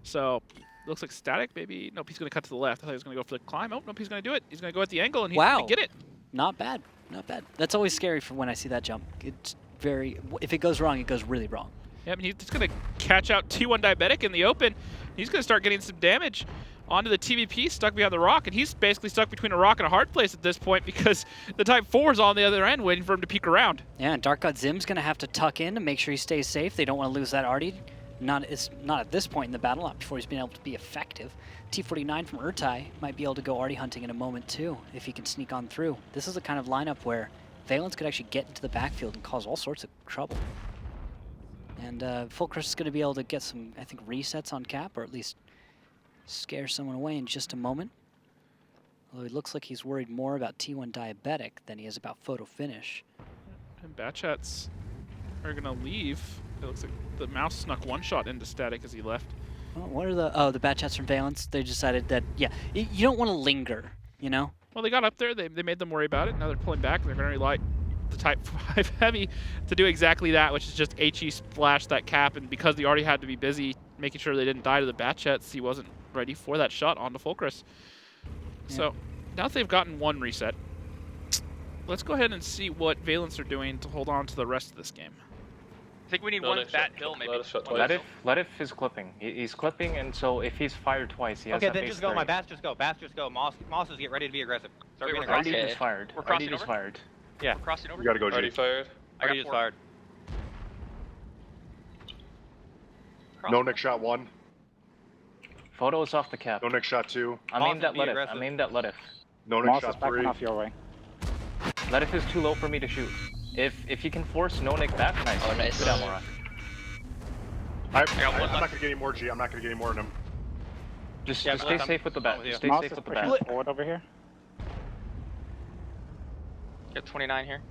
So, looks like Static maybe, nope, he's going to cut to the left. I thought he was going to go for the climb. Oh, nope, he's going to do it. He's going to go at the angle, and he's going to get it. Not bad, not bad. That's always scary for when I see that jump. It's very, if it goes wrong, it goes really wrong. Yeah, I mean, he's just going to catch out T1 Diabetic in the open. He's going to start getting some damage onto the TVP, stuck behind the rock, and he's basically stuck between a rock and a hard place at this point because the Type 4 is on the other end waiting for him to peek around. Yeah, and Dark God Zim's going to have to tuck in to make sure he stays safe. They don't want to lose that arty. Not at this point in the battle, not before he's been able to be effective. T49 from Urtai might be able to go arty hunting in a moment too, if he can sneak on through. This is the kind of lineup where Valence could actually get into the backfield and cause all sorts of trouble. And Fulcrus is going to be able to get some, I think, resets on cap, or at least scare someone away in just a moment. Although it looks like he's worried more about T1 Diabetic than he is about photo finish. And Batchats are going to leave. It looks like the mouse snuck one shot into Static as he left. Well, what are the the from Valence? They decided that, yeah, you don't want to linger, you know? Well, they got up there. They made them worry about it. Now they're pulling back. They're going to rely the Type 5 Heavy to do exactly that, which is just HE splash that cap. And because he already had to be busy making sure they didn't die to the Batchats, he wasn't ready for that shot onto Fulcrus. Yeah. So now that they've gotten one reset, let's go ahead and see what Valence are doing to hold on to the rest of this game. I think we need one bat hill, maybe. Let if is clipping. He's clipping, and so if he's fired twice, he has okay, that then base just go. 30. My bats just go. Bats just go. Mosses get ready to be aggressive. Start being we're aggressive. RD just fired. We're crossing RD just over? fired. Yeah. We're crossing over. You gotta go, Already G. fired. I got just 4. fired. No Nick shot 1. Photos off the cap. No Nick shot 2. I'm aimed at Letif. I'm aimed at Letif. No Nick shot 3. off your way. Letif is too low for me to shoot. If you can force no Nick back, nice. Oh, nice. Good Moravanka. I'm not gonna get any more, G. I'm not gonna get any more in him. Just Yeah, stay I'm safe with the bat. with you. Stay Moss safe is with the pushing bat. forward over here. Got 29 here.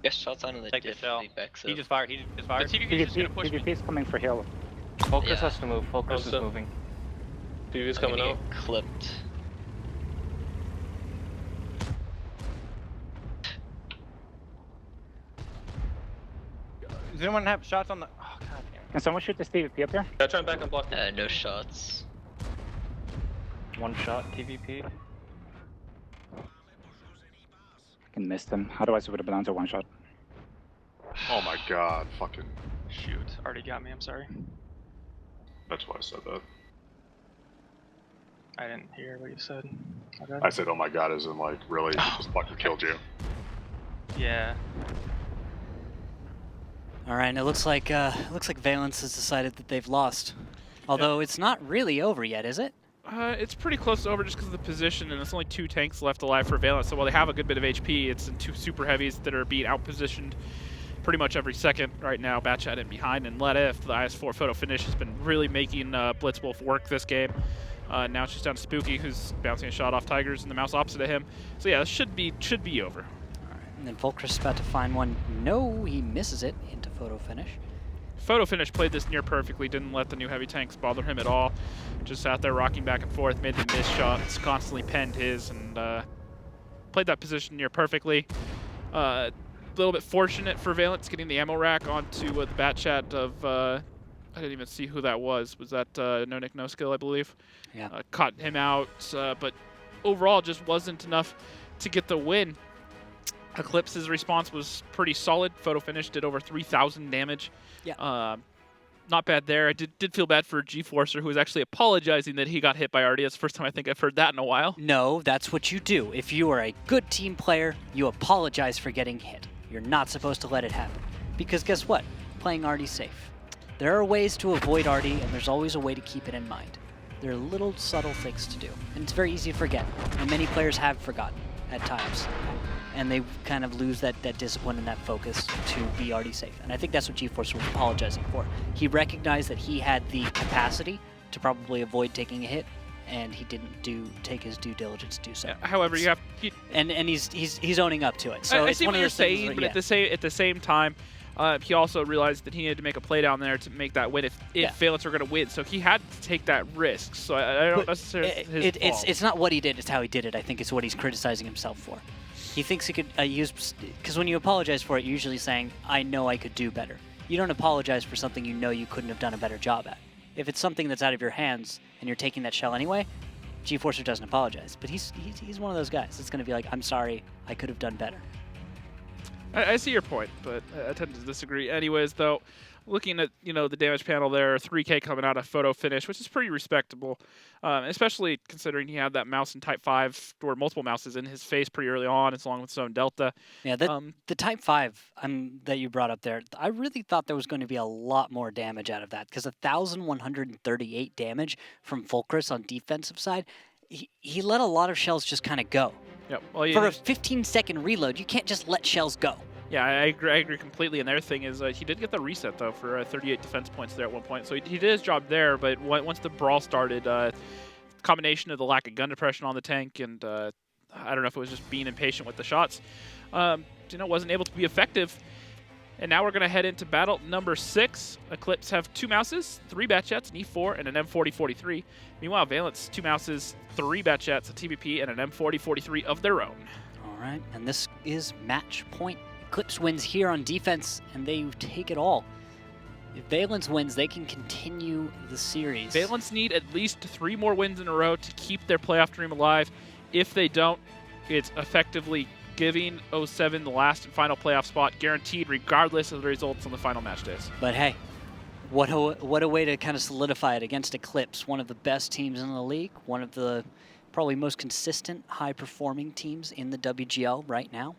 Yes, shots on the Take the diff. shell. Back, so. He just fired. He just The fired. TVP is just gonna push me. PvP's coming for hill. Focus Yeah. has to move. Focus is Also- moving. TV's I'm coming gonna out. get clipped. Does anyone have shots on the? Oh god damn. Can someone shoot this PvP up here? Yeah, try and back and block. No shots. One shot TVP. I can miss them. Otherwise, it would have been down to one shot. Oh my god, fucking. Shoot, already got me. I'm sorry. That's why I said that. I didn't hear what you said. Okay. I said, oh my god, as in like, really? He just fucking killed you. Yeah. All right, and it looks like Valence has decided that they've lost. Although it's not really over yet, is it? It's pretty close to over just because of the position, and it's only 2 tanks left alive for Valence. So while they have a good bit of HP, it's in 2 super heavies that are being outpositioned pretty much every second right now. Batchat in behind, and Letif, the IS-4 photo finish, has been really making Blitzwolf work this game. Now it's just down to Spooky, who's bouncing a shot off Tigers, and the mouse opposite of him. So yeah, this should be over. All right, and then Fulcrus is about to find one. No, he misses it into photo finish. Photo finish played this near perfectly, didn't let the new heavy tanks bother him at all. Just sat there rocking back and forth, made the missed shots, constantly penned his, and played that position near perfectly. A little bit fortunate for Valence getting the ammo rack onto the Batchat of, I didn't even see who that was. Was that No Nick No Skill, I believe? Yeah. Caught him out, but overall just wasn't enough to get the win. eClipse's response was pretty solid. Photo finish did over 3,000 damage. Yeah. Not bad there. I did feel bad for G-Forcer, who was actually apologizing that he got hit by RD. That's the first time I think I've heard that in a while. No, that's what you do. If you are a good team player, you apologize for getting hit. You're not supposed to let it happen. Because guess what? Playing RD's safe. There are ways to avoid RD, and there's always a way to keep it in mind. There are little subtle things to do, and it's very easy to forget. And many players have forgotten at times. And they kind of lose that discipline and that focus to be RD safe. And I think that's what G-Force was apologizing for. He recognized that he had the capacity to probably avoid taking a hit, and he didn't take his due diligence to do so. However, you have and he's owning up to it. So I it's see one what of you're those things saying, where, but yeah. at the same time, he also realized that he needed to make a play down there to make that win if Valence were going to win. So he had to take that risk. So I don't necessarily his fault. It's not what he did; it's how he did it. I think it's what he's criticizing himself for. He thinks he could use, because when you apologize for it, you're usually saying, "I know I could do better." You don't apologize for something you know you couldn't have done a better job at. If it's something that's out of your hands and you're taking that shell anyway, G-Forcer doesn't apologize. But he's one of those guys that's going to be like, "I'm sorry, I could have done better." I see your point, but I tend to disagree. Anyways, though, looking at the damage panel there, 3K coming out of photo finish, which is pretty respectable, especially considering he had that mouse in Type 5 or multiple mouses in his face pretty early on, along with his own Delta. Yeah, the Type 5 that you brought up there, I really thought there was going to be a lot more damage out of that, because 1,138 damage from Fulcrus on defensive side, he let a lot of shells just kind of go. Yep. Well, For a 15-second reload, you can't just let shells go. Yeah, I agree completely. And their thing is he did get the reset, though, for 38 defense points there at one point. So he did his job there, but once the brawl started, combination of the lack of gun depression on the tank and I don't know if it was just being impatient with the shots, wasn't able to be effective. And now we're going to head into battle number 6. eClipse have 2 mouses, 3 Batchets, an E4, and an M4043. Meanwhile, Valence, 2 mouses, 3 Batchets, a TVP, and an M4043 of their own. All right, and this is match point. eClipse wins here on defense, and they take it all. If Valence wins, they can continue the series. Valence need at least 3 more wins in a row to keep their playoff dream alive. If they don't, it's effectively giving 07 the last and final playoff spot, guaranteed regardless of the results on the final match days. But hey, what a way to kind of solidify it against eClipse, one of the best teams in the league, one of the probably most consistent, high-performing teams in the WGL right now,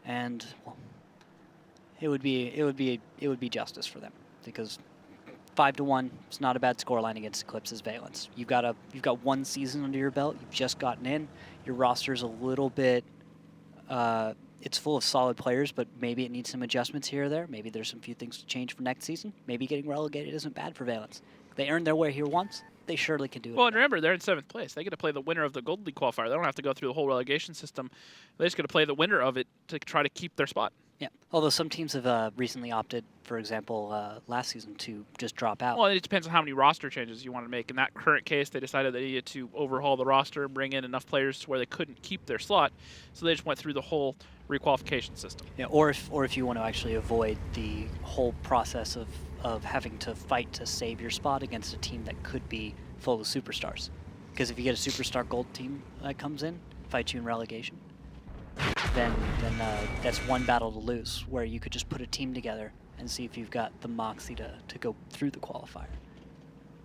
and well, it would be justice for them because 5-1 is not a bad scoreline against eClipse's Valence. You've got 1 season under your belt. You've just gotten in. Your roster's a little bit. It's full of solid players, but maybe it needs some adjustments here or there. Maybe there's some few things to change for next season. Maybe getting relegated isn't bad for Valence. They earned their way here once. They surely can do it. Well, and remember, they're in 7th place. They get to play the winner of the Gold League qualifier. They don't have to go through the whole relegation system. They just get to play the winner of it to try to keep their spot. Yeah, although some teams have recently opted, for example, last season to just drop out. Well, it depends on how many roster changes you want to make. In that current case, they decided they needed to overhaul the roster and bring in enough players to where they couldn't keep their slot, so they just went through the whole requalification system. Yeah, or if you want to actually avoid the whole process of having to fight to save your spot against a team that could be full of superstars. Because if you get a superstar gold team that comes in, fight you in relegation, then that's one battle to lose, where you could just put a team together and see if you've got the moxie to go through the qualifier.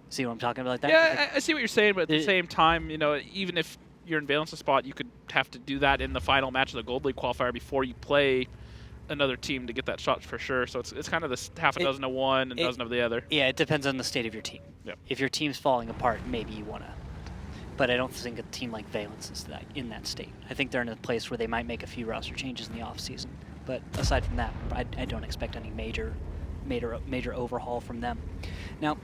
See what I'm talking about like that? Yeah, I see what you're saying, but at the same time, even if you're in Valence's spot, you could have to do that in the final match of the Gold League qualifier before you play another team to get that shot for sure. So it's kind of this half a dozen of one and a dozen of the other. Yeah, it depends on the state of your team. Yep. If your team's falling apart, maybe you want to. But I don't think a team like Valence is in that state. I think they're in a place where they might make a few roster changes in the offseason. But aside from that, I don't expect any major overhaul from them. Now,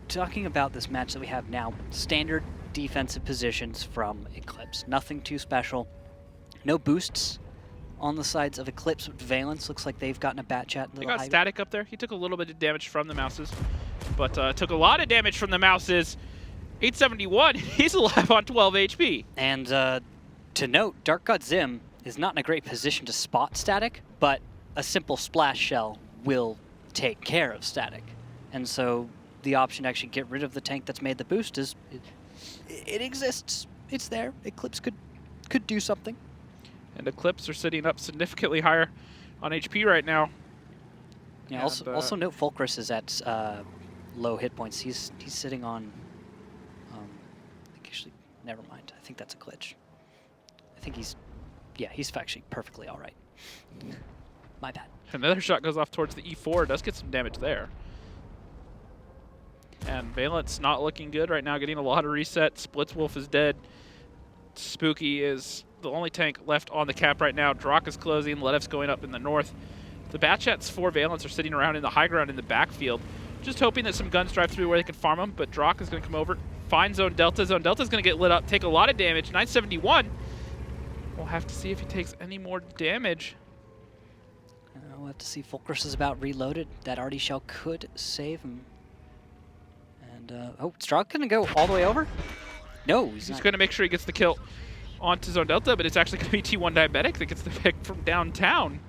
talking about this match that we have now, standard defensive positions from eClipse. Nothing too special. No boosts on the sides of eClipse. Valence looks like they've gotten a bat chat. They got Static up there. He took a little bit of damage from the mouses, but took a lot of damage from the mouses. 871, he's alive on 12 HP. And to note, Dark God Zim is not in a great position to spot Static, but a simple splash shell will take care of Static. And so the option to actually get rid of the tank that's made the boost is, it exists. It's there. eClipse could do something. And eClipse are sitting up significantly higher on HP right now. Yeah. And also note Fulcrus is at low hit points. He's sitting on. Actually, never mind. I think that's a glitch. I think he's actually perfectly all right. My bad. Another shot goes off towards the E4. Does get some damage there. And Valence not looking good right now, getting a lot of reset. Splitzwolf is dead. Spooky is the only tank left on the cap right now. Drak is closing. Ledev's going up in the north. The Batchets for Valence are sitting around in the high ground in the backfield, just hoping that some guns drive through where they can farm them, but Drak is going to come over, find Zone Delta. Zone Delta's going to get lit up, take a lot of damage. 971. We'll have to see if he takes any more damage. We'll have to see. Fulcrus is about reloaded. That Artie shell could save him. And, is Drak going to go all the way over? No, he's going to make sure he gets the kill onto Zone Delta, but it's actually going to be T1 Diabetic that gets the pick from downtown.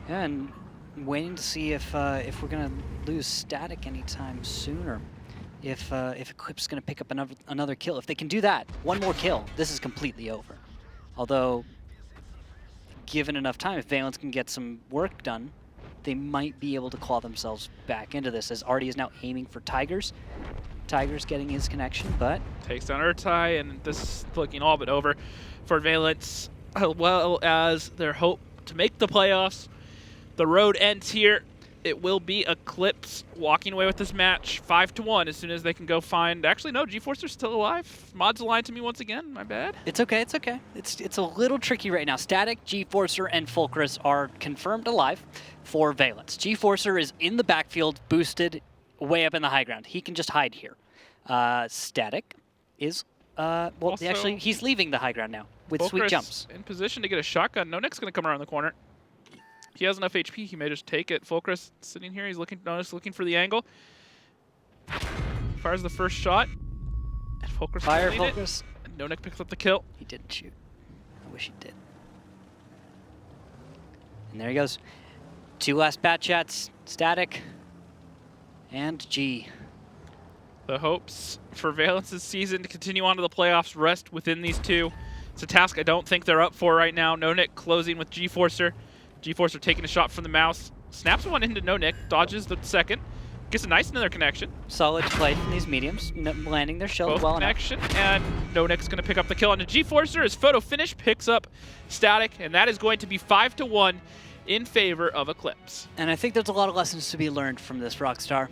Yeah, and waiting to see if we're going to lose Static anytime sooner. If eClipse is going to pick up another kill. If they can do that, one more kill, this is completely over. Although, given enough time, if Valence can get some work done, they might be able to claw themselves back into this, as Artie is now aiming for Tigers. Tigers getting his connection, but takes down Urtai, and this is looking all but over for Valence, as well as their hope to make the playoffs. The road ends here. it will be eClipse walking away with this match 5-1 as soon as they can go find. Actually, no, G-Forcer's still alive. Mod's aligned to me once again. My bad. It's okay. It's okay. It's a little tricky right now. Static, G-Forcer, and Fulcrus are confirmed alive for Valence. G-Forcer is in the backfield, boosted way up in the high ground. He can just hide here. Static is well, Also, actually, he's leaving the high ground now with sweet Fulcrus jumps. in position to get a shotgun. Nonek's going to come around the corner. He has enough HP. He may just take it. Fulcrus sitting here. He's looking for the angle. Fires the first shot. And Fulcrus Fire, will lead it. Fulcrus. And Nonek picks up the kill. He didn't shoot. I wish he did. And there he goes. 2 last bat chats. Static and G. The hopes for Valence's season to continue on to the playoffs rest within these two. It's a task I don't think they're up for right now. Nonek closing with G-Forcer. G-Forcer taking a shot from the mouse. Snaps one into Nonek, dodges the second. Gets a nice another connection. Solid play from these mediums, landing their shield Both well connection, and Nonek's going to pick up the kill onto G-Forcer. His photo finish picks up Static, and that is going to be 5-1 in favor of eClipse. And I think there's a lot of lessons to be learned from this Rockstar.